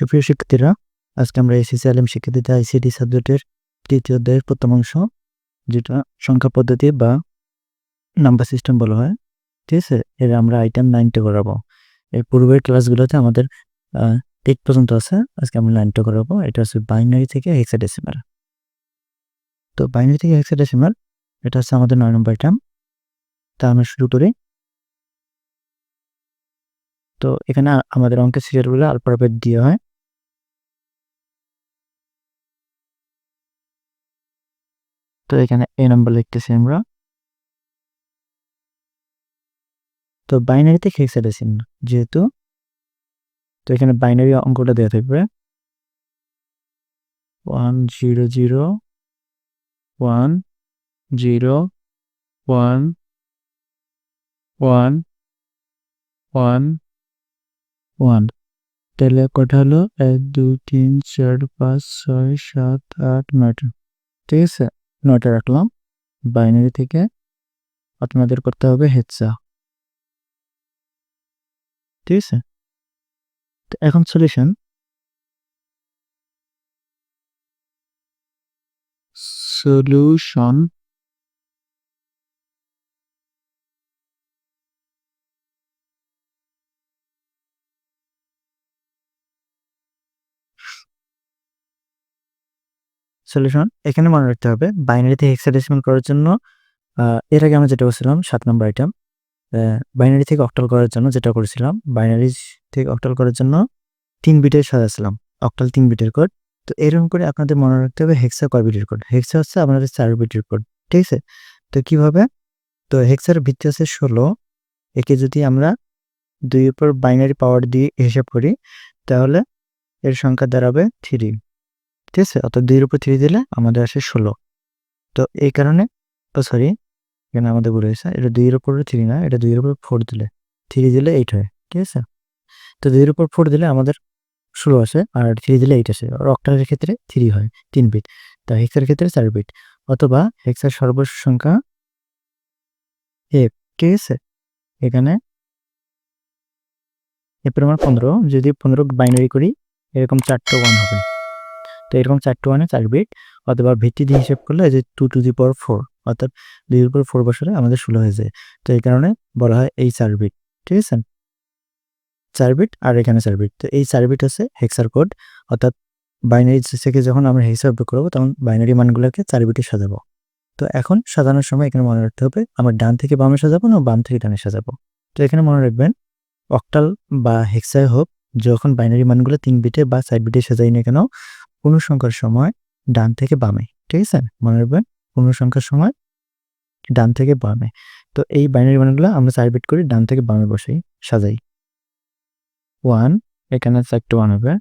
সুপ্রিয় শিক্ষার্থীরা, আজকে আমরা এসএসসি আলিম শিক্ষার্থীতে আইসিটি সাবজেক্টের তৃতীয় অধ্যায়ের প্রথম অংশ, যেটা সংখ্যা পদ্ধতি বা নাম্বার সিস্টেম বলা হয়, ঠিক আছে? এর আমরা আইটেম 9টা করাবো। এর পূর্বের ক্লাসগুলোতে আমাদের 8 পর্যন্ত আছে, আজকে আমরা 9টা করাবো। এটা হচ্ছে বাইনারি থেকে হেক্সাডেসিমাল। তো বাইনারি থেকে হেক্সাডেসিমাল এটা হচ্ছে আমাদের 9 নম্বর আইটেম। তা আমরা শুরু করি। তো এখানে আমাদের অঙ্কের সিরিয়ালগুলো আলফাবেট দিয়ে হয়। তো এখানে এ নাম্বার লিখতেছি আমরা। তো বাইনারি থেকে হেক্সাডেসিমাল যেহেতু, তো এখানে বাইনারি অঙ্কটা দেওয়া থাকবে 1 0 0 1 0 1 1 1 1। তাহলে কটা হলো? 1 2 3 4 5 6 7 8 9টা। ঠিক আছে, 9টা রাখলাম। বাইনারি থেকে আপনাদের করতে হবে হেক্সা। ঠিক আছে, তো এখন সলিউশন। সলিউশন সলিউশন এখানে মনে রাখতে হবে বাইনারিতে হেক্সাডেসিমাল করার জন্য এর আগে আমরা যেটা করছিলাম 7 নম্বর আইটেম, বাইনারি থেকে অক্টাল করার জন্য যেটা করেছিলাম, বাইনারি থেকে অক্টাল করার জন্য 3 বিটের সাজাচ্ছিলাম, অক্টাল 3 বিটের কোড। তো এরকম করে আপনাদের মনে রাখতে হবে হেক্সা কয় বিটের কোড। হেক্সা হচ্ছে আপনাদের 4 বিটের কোড। ঠিক আছে, তো কিভাবে? তো হেক্সার ভিত্তি হচ্ছে 16। একে যদি আমরা 2 উপর বাইনারি পাওয়ার দিয়ে হিসাব করি, তাহলে এর সংখ্যা দাঁড়াবে 3। ঠিক আছে, অর্থাৎ 2 এর উপর 3 দিলে আমাদের আসে 16। তো এই কারণে, সরি, এখানে আমাদের ভুল হয়েছে। এটা 2 এর উপর 3 না, এটা 2 এর উপর 4 দিলে, 3 দিলে 8 হয়। ঠিক আছে, তো 2 এর উপর 4 দিলে আমাদের 16 আসে, আর 3 দিলে 8 আসে। আর অক্টালের ক্ষেত্রে 3 হয়, 3 বিট। তা হেক্সার ক্ষেত্রে 4 বিট, অথবা হেক্সার সর্বশেষ সংখ্যা f। ঠিক আছে, এখানে f এর মান 15। যদি 15 বাইনারি করি, এরকম 4টা 1 হবে। তো এরকম 4টা 1 এ 4 বিট, অথবা ভিত্তি দিয়ে হিসাব করলে যে 2 টু দি পাওয়ার 4, অর্থাৎ 2 এর উপর 4 বসালে আমাদের 16 হয়ে যায়। তো এই কারণে বলা হয় এই 4 বিট। ঠিক আছে, 4 বিট আর এখানে 4 বিট। তো এই 4 বিট হচ্ছে হেক্সার কোড, অর্থাৎ বাইনারি থেকে যখন আমরা হিসাব করবো, তখন বাইনারি মানগুলোকে 4 বিটে সাজাবো। তো এখন সাজানোর সময় এখানে মনে রাখতে হবে আমরা ডান থেকে বামে সাজাবো না বাম থেকে ডানে সাজাবো। তো এখানে মনে রাখবেন অক্টাল বা হেক্সায় হোক, যখন বাইনারি মানগুলো 3 বিটে বা 4 বিটে সাজাই না কেন, পূর্ণসংখ্যার সময় ডান থেকে বামে। ঠিক আছে, মনে রাখবেন পূর্ণসংখ্যার সময় ডান থেকে বামে। তো এই বাইনারি মানগুলো আমরা 4 বিট করে ডান থেকে বামে বসাই, সাজাই। 1, এখানে 4টা 1 হবে।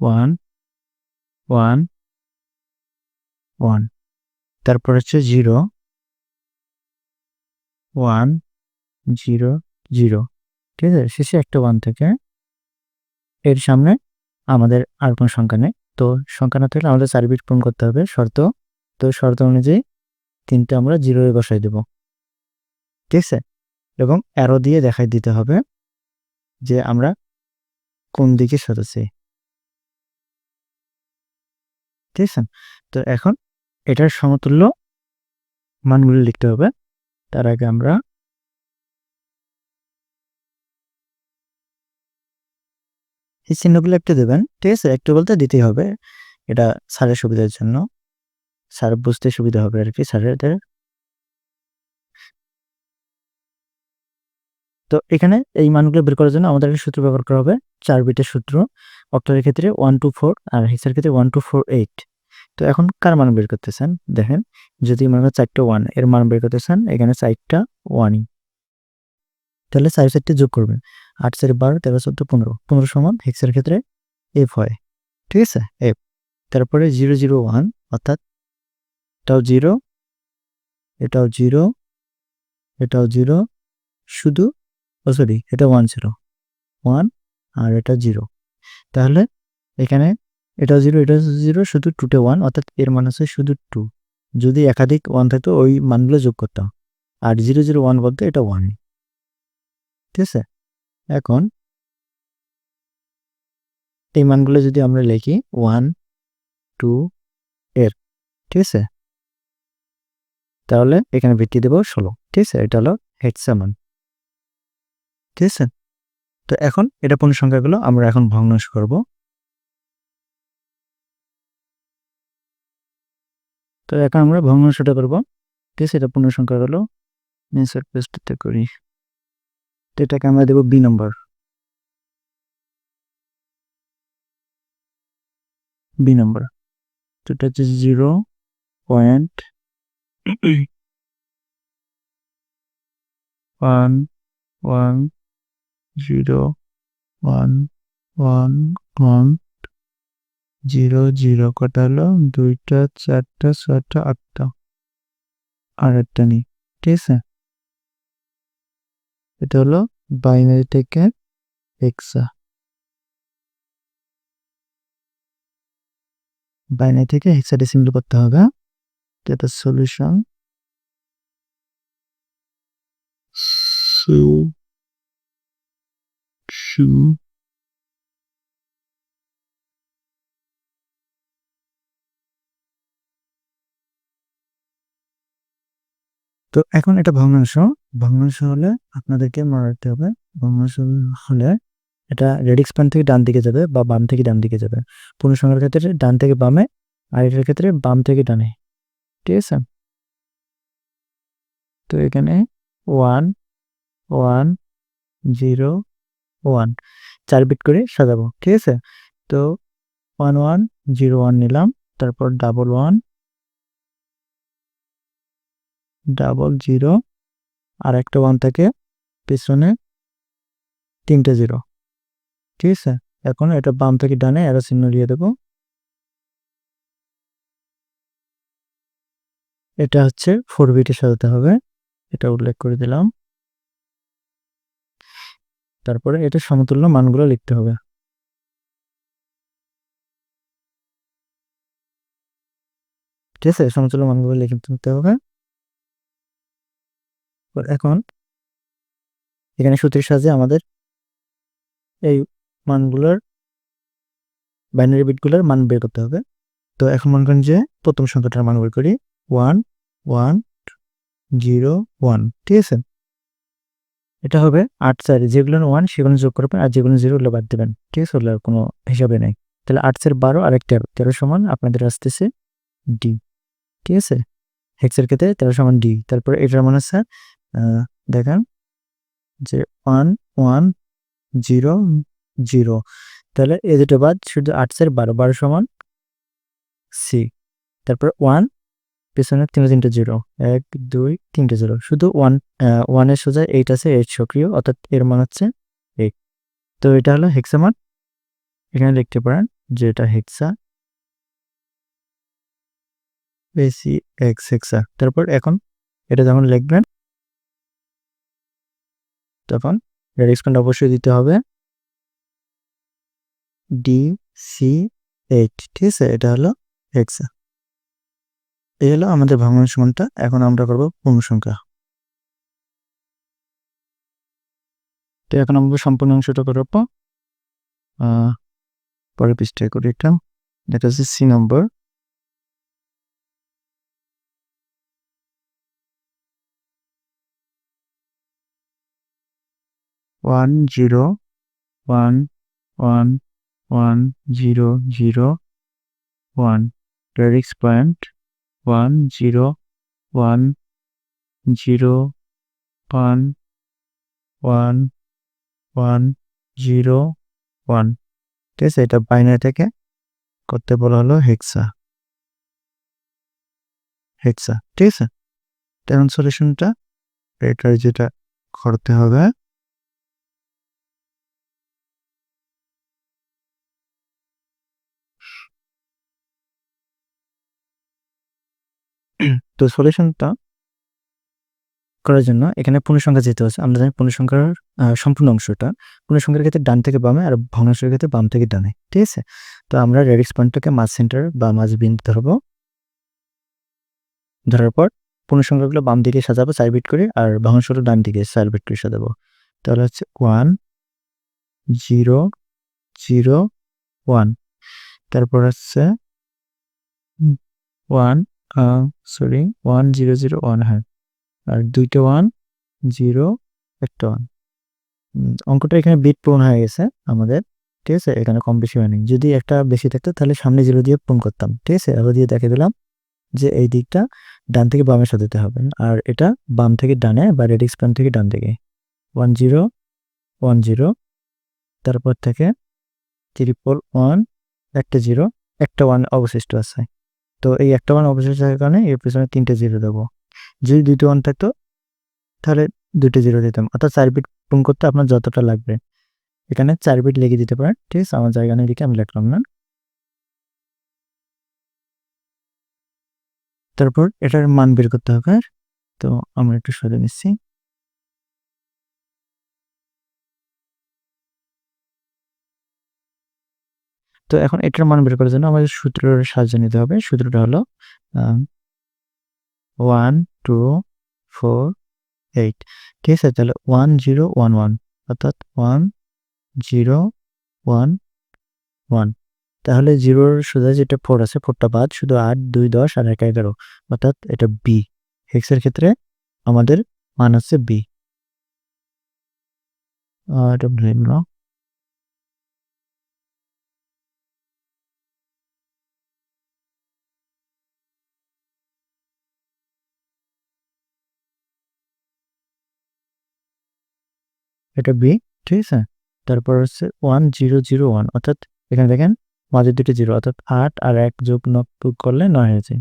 1 1 1। তারপর হচ্ছে 0 1 0 0। ঠিক আছে, শেষে একটা 1 থেকে এর সামনে আমাদের আর কোনো সংখ্যা নেই। তো সংখ্যা না থাকলে আমাদের 4 বিট পূরণ করতে হবে শর্ত। তো শর্ত অনুযায়ী 3টা আমরা 0 এ বসাই দেব। ঠিক আছে, এবং অ্যারো দিয়ে দেখাই দিতে হবে যে আমরা কোন দিকে সাজাচ্ছি। ঠিক আছে, তো এখন এটার সমতুল্য মানগুলো লিখতে হবে। তার আগে আমরা এই চিহ্নগুলো একটু দেবেন। ঠিক আছে, একটু বলতে দিতেই হবে, এটা স্যারের সুবিধার জন্য, স্যার বুঝতে সুবিধা হবে আর কি স্যারেদের। তো এখানে এই মানগুলো বের করার জন্য আমাদের একটা সূত্র ব্যবহার করা হবে, 4 বিটের সূত্র। অক্টালের ক্ষেত্রে 1 2 4 আর হেক্সার ক্ষেত্রে 1 2 4 8। তো এখন কার মান বের করতেছেন দেখেন, যদি মনে হয় 4টা 1 এর মান বের করতেছেন, এখানে 4টা 1ই, তাহলে 4 4টা যোগ করবেন, 8 4 12 13 14 15, 15 সমান হেক্সার ক্ষেত্রে f হয়। ঠিক আছে, f। তারপরে 0 0 1, অর্থাৎ এটাও 0, এটাও 0, এটাও 0, শুধু সরি এটা 1 ছিল, 1 আর এটা 0। তাহলে এখানে এটাও 0, এটাও 0, শুধু 2টে 1, অর্থাৎ এর মান হচ্ছে শুধু 2। যদি একাধিক 1 থাকতো ওই মানগুলো যোগ করতাম, আর 0 0 1 বলতে এটা 1। ঠিক আছে, এখন এই মানগুলো যদি আমরা লিখি 1 2 এর, ঠিক আছে, তাহলে এখানে ভিত্তি দেব 16, ঠিক আছে, এটা হলো হেক্সা মান, ঠিক আছে। তো এখন এটা পূর্ণসংখ্যাগুলো আমরা এখন ভগ্নাংশ করব। তো এখন আমরা ভগ্নাংশটা করব, ঠিক আছে। এটা পূর্ণসংখ্যাগুলো নিচের পেজটাতে করি। তো এটাকে আমরা দেব বি নম্বর, বি নম্বর। তো এটা হচ্ছে 0.110110 কটা হলো, 2টা 4টা 6টা 8টা, আর একটা নেই, ঠিক আছে। এটা হলো বাইনারি থেকে হেক্সা, বাইনারি থেকে হেক্সাডেসিমাল করতে হবে। তো এটা সলিউশন তো এখন এটা ভগ্নাংশ, ভগ্নাংশ হলে আপনাদেরকে মনে রাখতে হবে, ভগ্নাংশ হলে এটা রেডিক্স প্যান থেকে ডান দিকে যাবে বা বাম থেকে ডান দিকে যাবে। পূর্ণসংখ্যার ক্ষেত্রে ডান থেকে বামে, আর এটার ক্ষেত্রে বাম থেকে ডানে, ঠিক আছে। তো এখানে 1 1 0 1 4 বিট করে সাজাবো, ঠিক আছে। তো 1 1 0 1 নিলাম, তারপর 1 0 আর একটা 1 থাকে পিছনে, 3টে 0, ঠিক আছে। এখন এটা বাম থেকে ডানে অ্যারো চিহ্ন দিয়ে দেবো। এটা হচ্ছে 4 বিটে সাজাতে হবে, এটা উল্লেখ করে দিলাম। তারপরে এটা সমতুল্য মানগুলো লিখতে হবে, ঠিক আছে, সমতুল্য মানগুলো লিখে নিতে হবে। এখন এখানে সূত্রের সাহায্যে আমাদের এই মানগুলোর, বাইনারি বিটগুলোর মান বের করতে হবে। তো এখন মনে করেন যে প্রথম সংখ্যাটার মান বের করি, 1 1 0 1, ঠিক আছে। এটা হবে 8 4, যেগুলো 1 সেগুলো যোগ করবেন, আর যেগুলো 0 হলে বাদ দেবেন, ঠিক আছে, ওগুলো কোনো হিসাবে নেই। তাহলে 8 4 12 আর 13 সমান আপনাদের আসতেছে ডি, ঠিক আছে। হেক্সের ক্ষেত্রে 13 সমান ডি। তারপরে এটার মান হচ্ছে দেখেন যে 1 1 0 0, তাহলে এই দুটো বাদ, শুধু 8 4 12 12 সমান সি। তারপর 1 পেছনে 3টা 0, 1 2 3টে 0, শুধু 1 এর সোজা 8 আছে, 8 সক্রিয়, অর্থাৎ এর মান হচ্ছে 8। তো এটা হলো হেক্সা মান, এখানে লিখতে পারেন যে এটা হেক্সা, বেসি এক্স হেক্সা। তারপর এখন এটা যখন লিখবেন তখন রেডিক্স প্যান অবশ্যই দিতে হবে DC8, ঠিক আছে। এটা হলো হেক্সা। এই হলো আমাদের ভগ্নাংশ মানটা। এখন আমরা করব পূর্ণসংখ্যা। তো এখন আমরা সম্পূর্ণ অংশটা করব, পরের পৃষ্ঠায় করি এটা। এটা হচ্ছে C number. One zero 1 1 1 0 0 1, radix point 1 0 1 0 1 1 1 0 1, ঠিক আছে। এটা বাইনারি থেকে করতে বলা হলো হেক্সা, হেক্সা, ঠিক আছে। এখন সলিউশনটা এটার যেটা করতে হবে, তো সলিউশনটা করার জন্য এখানে পূর্ণসংখ্যা যেতে হচ্ছে। আমরা জানি পূর্ণসংখ্যার সম্পূর্ণ অংশটা, পূর্ণসংখ্যার ক্ষেত্রে ডান থেকে বামে আর ভগ্নাংশের ক্ষেত্রে বাম থেকে ডানে, ঠিক আছে। তো আমরা রেডিক্স পয়েন্টটাকে মাঝ সেন্টার বা মাঝ বিন্দু ধরবো, ধরার পর পূর্ণসংখ্যাগুলো বাম দিকে সাজাবো 4 বিট করে, আর ভগ্নাংশগুলো ডান দিকে 4 বিট করে সাজাবো। তাহলে হচ্ছে 1 0 0 1, তারপর হচ্ছে 1 সরি 1 0 0 1, হ্যাঁ, আর 2টা 1 0 একটা 1। অঙ্কটা এখানে বিট পূরণ হয়ে গেছে আমাদের, ঠিক আছে, এখানে কম বেশি হয়নি। যদি একটা বেশি থাকতো তাহলে সামনে 0 দিয়ে পূরণ করতাম, ঠিক আছে। আবার দিয়ে দেখে দিলাম যে এই দিকটা ডান থেকে বামে সাজাতে হবে, আর এটা বাম থেকে ডানে বা রেডিক্স প্যান থেকে ডান দিকে। 1 0 1 0, তারপর থেকে 1 একটা 0 একটা 1 অবশিষ্ট আছে। তো এই একটা 1 অবশিষ্ট থাকার কারণে এর পিছনে 3টে 0 দেবো। যদি 2টো 1 থাকতো তাহলে 2টে 0 দিতাম, অর্থাৎ 4 বিট পূরণ করতে আপনার যতটা লাগবে এখানে 4 বিট লিখে দিতে পারেন, ঠিক আছে। আমার জায়গা নিয়ে লিখে আমি লিখলাম না। তারপর এটার মান বের করতে হবে, তো আমরা একটু সরিয়ে নিচ্ছি। তো এখন এটার মান বের করার জন্য আমাদের সূত্রের সাহায্য নিতে হবে। সূত্রটা হলো 1 2 4 8, ঠিক আছে। তাহলে 1 0 1 1, অর্থাৎ 1 0 1 1। তাহলে 0-র সোজা যেটা 4 আছে 4টা বাদ, শুধু 8 2 10 আর 1 11, অর্থাৎ এটা বি। হেক্সের ক্ষেত্রে আমাদের মান হচ্ছে বি। এটা ভিন্ন, এটা বি, ঠিক আছে। তারপর হচ্ছে 1 0 0 1, অর্থাৎ এখানে দেখেন মাঝে 2টি 0, অর্থাৎ 8 আর 1 যোগ 9 করলে 9 হয়েছে,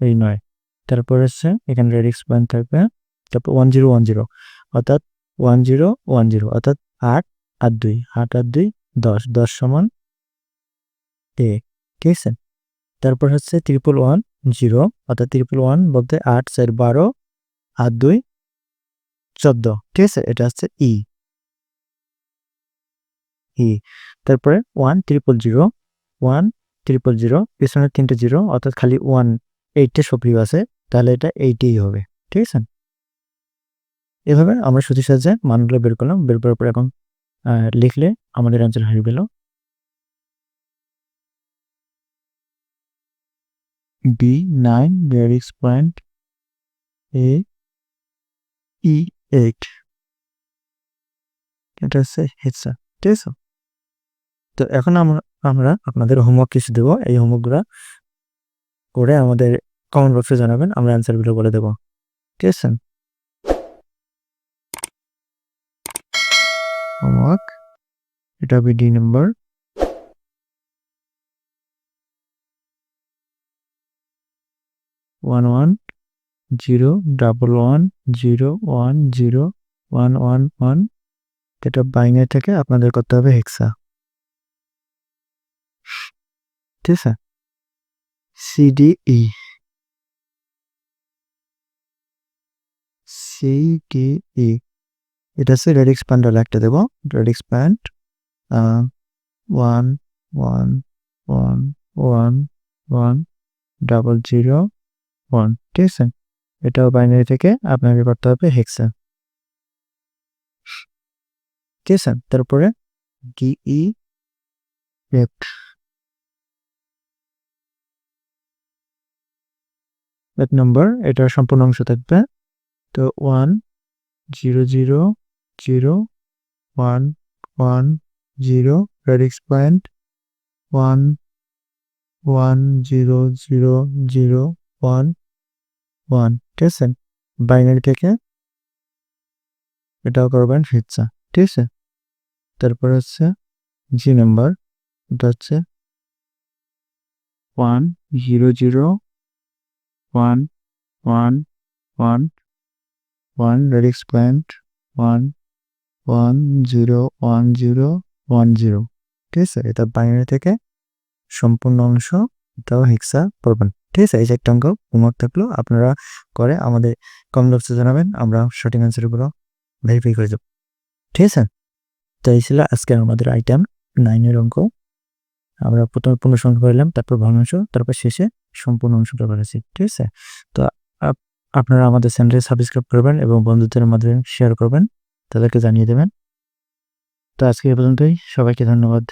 এই 9। তারপর হচ্ছে এখানে রেডিক্স পয়েন্ট থাকবে, তারপর 1 0 1 0, অর্থাৎ 1 0 1 0, অর্থাৎ 8 আর 2 8 আর 2 10 10 সমান এ, ঠিক আছে। তারপর হচ্ছে 1 0, অর্থাৎ 1 বলতে 8 4 12 আর 2 14, ঠিক আছে। এটা হচ্ছে ই। তারপরে 1 0 1 0 পিছনে 3টে 0, অর্থাৎ খালি 1 8টে সক্রিয় আছে, তাহলে এটা 8ই হবে, ঠিক আছে। এভাবে আমরা সূত্রের সাহায্যে মানগুলো বের করলাম। বের করার পর এখন লিখলে আমাদের অ্যান্সার হয়ে গেল B9 রেডিক্স পয়েন্ট এ E8, এটা হচ্ছে হেক্সা, ঠিক আছে। তো এখন আমরা আপনাদের হোমওয়ার্ক কিছু দেবো, এই হোমওয়ার্কগুলো করে আমাদের কমেন্ট বক্সে জানাবেন, আমরা অ্যান্সারগুলো বলে দেবো, ঠিক আছে। হোমওয়ার্ক, এটা হবে ডি নাম্বার। 1 1 0 1 1 0 1 0 1 1 1, এটা বাইনারি থেকে আপনাদের করতে হবে হেক্সা, ঠিক আছে। সিডিই সিডিই, এটা হচ্ছে রেডিক্স প্যান্ট একটা দেবো। রেডিক্স প্যান্ট 1 1 1 1 1 0 0 1, ঠিক আছে। এটাও বাইনারি থেকে আপনাকে করতে হবে হেক্সা, ঠিক আছে। তারপরে ডিই লেফট এক নম্বর, এটা সম্পূর্ণ অংশ থাকবে। তো 1 0 0 0 1 1 0 রেডিক্স পয়েন্ট 1 1 0 0 0 1 1, ঠিক আছে। বাইনারি থেকে এটাও করবেন হেক্সা, ঠিক আছে। তারপর হচ্ছে জি নাম্বার, এটা হচ্ছে 1 0 0 1 1 1 1 রেডিক্স পয়েন্ট 1 1 0 1 0 1 0, ঠিক আছে। এটা বাইনারি থেকে সম্পূর্ণ অংশ, এটাও হেক্সা করবেন, ঠিক আছে। এই যে একটা অঙ্ক হোমওয়ার্ক থাকলো, আপনারা করে আমাদের কমেন্ট বক্সে জানাবেন, আমরা সঠিক অ্যান্সারগুলো ভেরিফাই করে দেব, ঠিক আছে। তো এই ছিল আজকের আমাদের আইটেম 9-এর অঙ্ক। আমরা প্রথমে পূর্ণ সংখ্যা করলাম, তারপর ভগ্নাংশ, তারপর শেষে সম্পূর্ণ অংশটা করেছি, ঠিক আছে। তো আপনারা আমাদের চ্যানেলটি সাবস্ক্রাইব করবেন এবং বন্ধুদের মাধ্যমে শেয়ার করবেন, তাদেরকে জানিয়ে দেবেন। তো আজকে এ পর্যন্তই, সবাইকে ধন্যবাদ।